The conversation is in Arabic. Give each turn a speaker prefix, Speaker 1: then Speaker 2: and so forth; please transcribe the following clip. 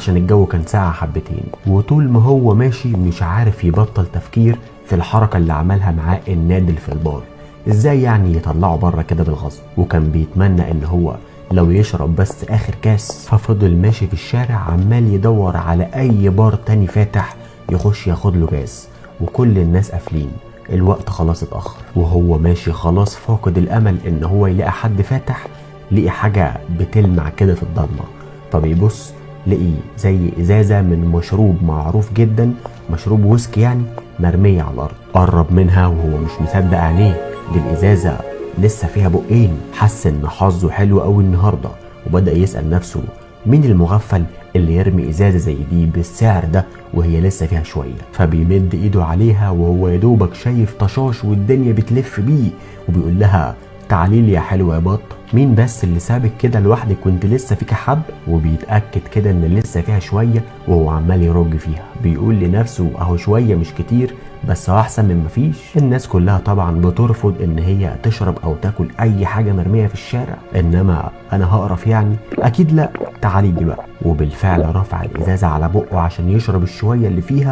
Speaker 1: عشان الجو كان ساقع حبتين. وطول ما هو ماشي مش عارف يبطل تفكير في الحركة اللي عملها معاه النادل في البار، ازاي يعني يطلعه بره كده بالغصب. وكان بيتمنى ان هو لو يشرب بس اخر كاس. ففضل ماشي في الشارع عمال يدور على اي بار تاني فاتح يخش ياخد له جاز، وكل الناس قافلين، الوقت خلاص اتأخر. وهو ماشي خلاص فاقد الامل ان هو يلاقي حد فاتح، لقي حاجة بتلمع كده في الضلمة، فبيبص لقي زي ازازة من مشروب معروف جدا، مشروب ويسكي يعني، مرمية على الارض. قرب منها وهو مش مصدق عينيه، دي الازازة لسه فيها بقين. حس ان حظه حلو قوي النهارده، وبدأ يسأل نفسه مين المغفل اللي يرمي ازازة زي دي بالسعر ده وهي لسه فيها شوية. فبيمد ايده عليها وهو يدوبك شايف طشاش والدنيا بتلف بيه، وبيقول لها تعالي لي يا حلوة يا بط، مين بس اللي سابك كده لوحدك وانت لسه فيك حب. وبيتأكد كده ان لسه فيها شوية وهو عمال يرج فيها، بيقول لنفسه اهو شوية مش كتير بس هو احسن من مفيش. الناس كلها طبعا بترفض ان هي تشرب او تاكل اي حاجة مرمية في الشارع، انما انا هقرف يعني؟ اكيد لا، تعالي لي بقى. وبالفعل رفع الازازة على بقه عشان يشرب الشوية اللي فيها،